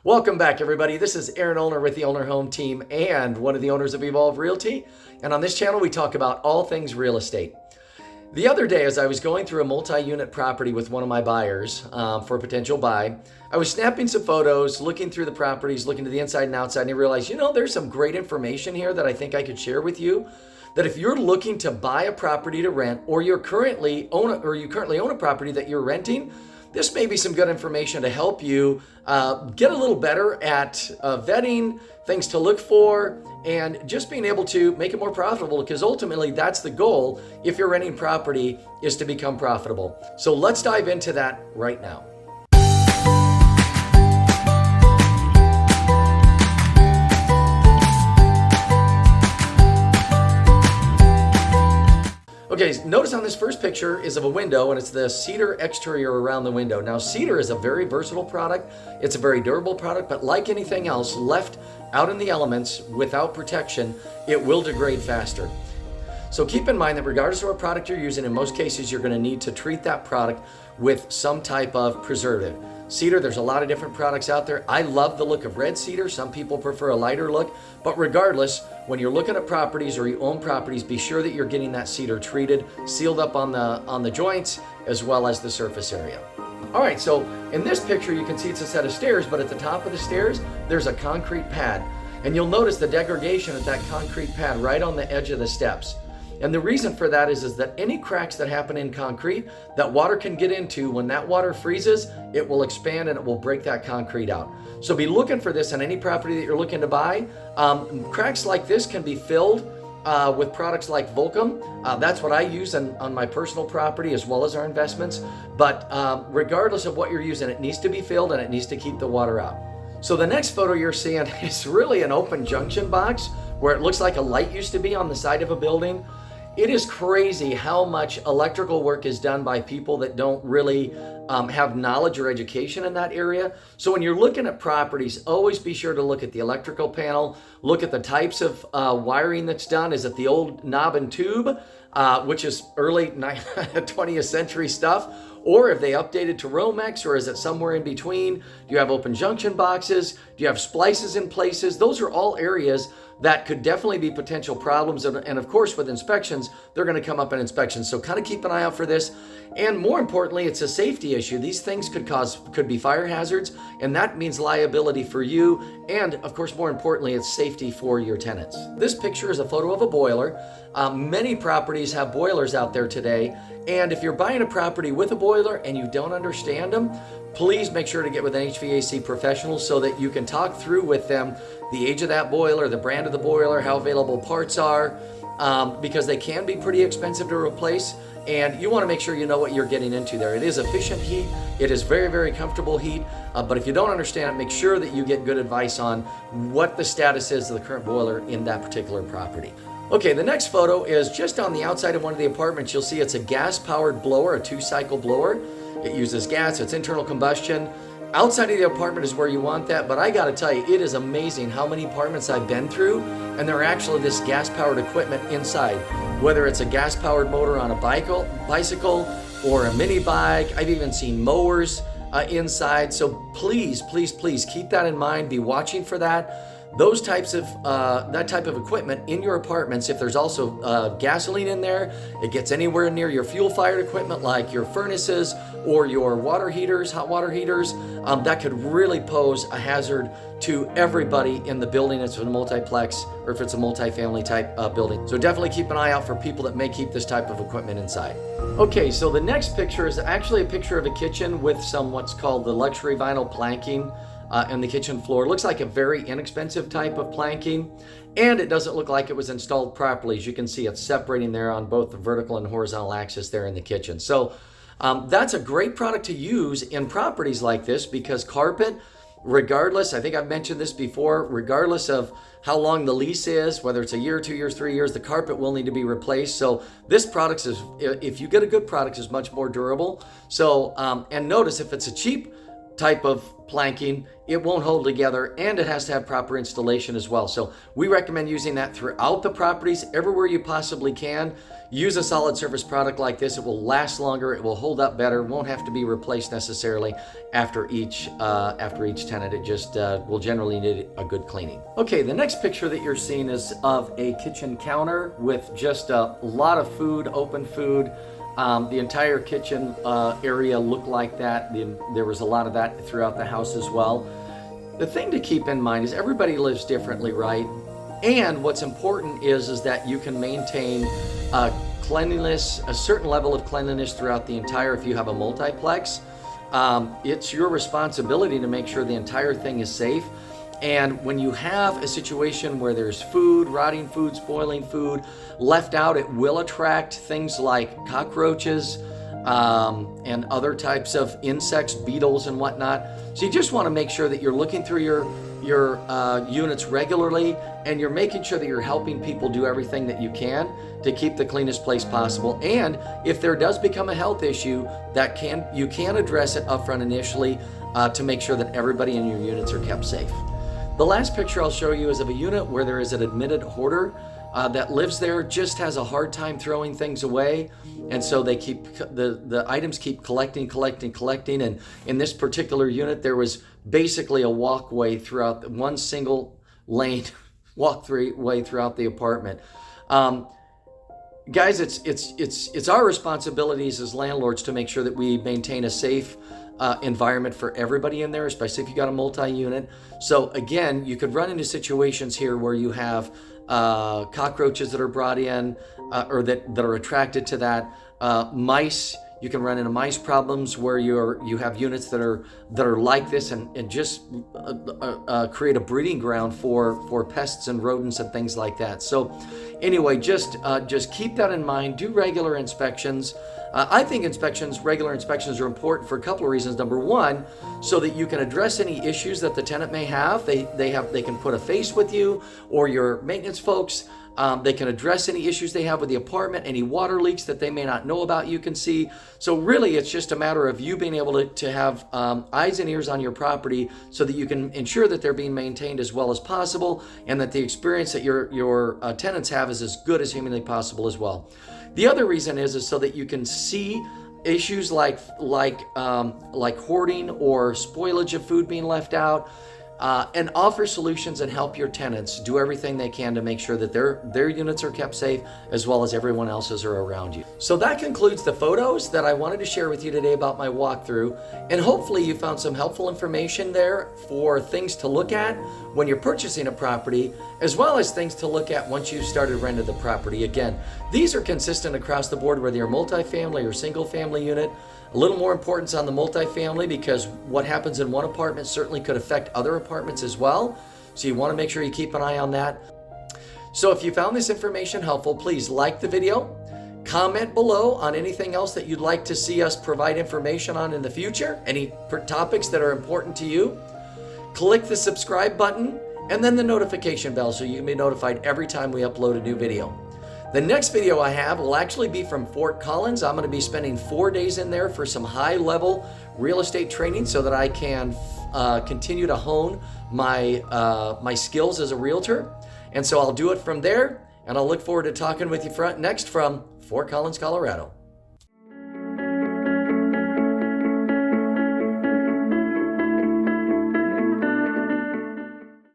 Welcome back, everybody. This is Aaron Aulner with the Aulner Home Team and one of the owners of Evolve Realty. And on this channel, we talk about all things real estate. The other day, as I was going through a multi-unit property with one of my buyers for a potential buy, I was snapping some photos, looking through the properties, looking to the inside and outside, and I realized, there's some great information here that I think I could share with you. That if you're looking to buy a property to rent, or you currently own a property that you're renting, this may be some good information to help you get a little better at vetting, things to look for, and just being able to make it more profitable, because ultimately that's the goal if you're renting property, is to become profitable. So let's dive into that right now. Okay, notice on this first picture is of a window, and it's the cedar exterior around the window. Now, cedar is a very versatile product. It's a very durable product, but like anything else, left out in the elements without protection, it will degrade faster. So keep in mind that regardless of what product you're using, in most cases, you're going to need to treat that product with some type of preservative. Cedar, there's a lot of different products out there. I love the look of red cedar. Some people prefer a lighter look, but regardless, when you're looking at properties or you own properties, be sure that you're getting that cedar treated, sealed up on the joints, as well as the surface area. All right, so in this picture, you can see it's a set of stairs, but at the top of the stairs, there's a concrete pad. And you'll notice the degradation of that concrete pad right on the edge of the steps. And the reason for that is that any cracks that happen in concrete that water can get into, when that water freezes, it will expand and it will break that concrete out. So be looking for this on any property that you're looking to buy. Cracks like this can be filled with products like Volcom. That's what I use on my personal property as well as our investments. But regardless of what you're using, it needs to be filled and it needs to keep the water out. So the next photo you're seeing is really an open junction box where it looks like a light used to be on the side of a building. It is crazy how much electrical work is done by people that don't really have knowledge or education in that area. So when you're looking at properties, always be sure to look at the electrical panel, look at the types of wiring that's done. Is it the old knob and tube, which is early 20th century stuff? Or if they updated to Romex, or is it somewhere in between? Do you have open junction boxes? Do you have splices in places? Those are all areas that could definitely be potential problems. And of course, with inspections, they're going to come up in inspections. So kind of keep an eye out for this. And more importantly, it's a safety issue. These things could be fire hazards, and that means liability for you. And of course, more importantly, it's safety for your tenants. This picture is a photo of a boiler. Many properties have boilers out there today. And if you're buying a property with a boiler and you don't understand them, please make sure to get with an HVAC professional so that you can talk through with them the age of that boiler, the brand of the boiler, how available parts are, because they can be pretty expensive to replace. And you want to make sure you know what you're getting into there. It is efficient heat. It is very, very comfortable heat. But if you don't understand it, make sure that you get good advice on what the status is of the current boiler in that particular property. Okay, the next photo is just on the outside of one of the apartments. You'll see it's a gas-powered blower, a 2-cycle blower. It uses gas, it's internal combustion. Outside of the apartment is where you want that, but I gotta tell you, it is amazing how many apartments I've been through, and they're actually this gas-powered equipment inside. Whether it's a gas-powered motor on a bicycle or a mini bike, I've even seen mowers inside. So please, please, please keep that in mind. Be watching for that. Those types of that type of equipment in your apartments. If there's also gasoline in there, it gets anywhere near your fuel-fired equipment like your furnaces or your water heaters, hot water heaters, that could really pose a hazard to everybody in the building. It's a multiplex or if it's a multifamily type building. So definitely keep an eye out for people that may keep this type of equipment inside. Okay, so the next picture is actually a picture of a kitchen with some what's called the luxury vinyl planking and the kitchen floor. It looks like a very inexpensive type of planking, and it doesn't look like it was installed properly. As you can see, it's separating there on both the vertical and horizontal axis there in the kitchen. So that's a great product to use in properties like this, because carpet, regardless, I think I've mentioned this before, regardless of how long the lease is, whether it's a year, 2 years, 3 years, the carpet will need to be replaced. So this product is, if you get a good product, is much more durable. So, and notice if it's a cheap type of planking, it won't hold together, and it has to have proper installation as well. So we recommend using that throughout the properties, everywhere you possibly can. Use a solid surface product like this. It will last longer, it will hold up better, won't have to be replaced necessarily after each tenant. It just will generally need a good cleaning. Okay, the next picture that you're seeing is of a kitchen counter with just a lot of food, open food. The entire kitchen area looked like that. There was a lot of that throughout the house as well. The thing to keep in mind is everybody lives differently, right? And what's important is that you can maintain cleanliness, a certain level of cleanliness throughout the entire, if you have a multiplex. It's your responsibility to make sure the entire thing is safe. And when you have a situation where there's food, rotting food, spoiling food left out, it will attract things like cockroaches and other types of insects, beetles and whatnot. So you just want to make sure that you're looking through your units regularly, and you're making sure that you're helping people do everything that you can to keep the cleanest place possible. And if there does become a health issue, you can address it upfront initially to make sure that everybody in your units are kept safe. The last picture I'll show you is of a unit where there is an admitted hoarder that lives there, just has a hard time throwing things away, and so they keep the items keep collecting. And in this particular unit, there was basically a walkway throughout one single lane walkway throughout the apartment. Guys, it's our responsibilities as landlords to make sure that we maintain a safe environment for everybody in there, especially if you got a multi-unit. So again, you could run into situations here where you have cockroaches that are brought in or that are attracted to that. Mice, you can run into mice problems where you have units that are like this and just create a breeding ground for pests and rodents and things like that. So anyway, just keep that in mind. Do regular inspections. I think regular inspections are important for a couple of reasons. Number one, so that you can address any issues that the tenant may have. They can put a face with you or your maintenance folks. They can address any issues they have with the apartment, any water leaks that they may not know about, you can see. So really, it's just a matter of you being able to have eyes and ears on your property so that you can ensure that they're being maintained as well as possible and that the experience that your tenants have is as good as humanly possible as well. The other reason is so that you can see issues like hoarding or spoilage of food being left out, and offer solutions and help your tenants do everything they can to make sure that their units are kept safe as well as everyone else's are around you. So that concludes the photos that I wanted to share with you today about my walkthrough, and hopefully you found some helpful information there for things to look at when you're purchasing a property, as well as things to look at once you've started renting the property. Again, these are consistent across the board, whether you're multifamily or single family unit. A little more importance on the multifamily because what happens in one apartment certainly could affect other apartments as well. So you want to make sure you keep an eye on that. So if you found this information helpful, please like the video, comment below on anything else that you'd like to see us provide information on in the future, any topics that are important to you. Click the subscribe button and then the notification bell so you can be notified every time we upload a new video. The next video I have will actually be from Fort Collins. I'm going to be spending 4 days in there for some high-level real estate training so that I can continue to hone my skills as a realtor. And so I'll do it from there, and I'll look forward to talking with you next from Fort Collins, Colorado.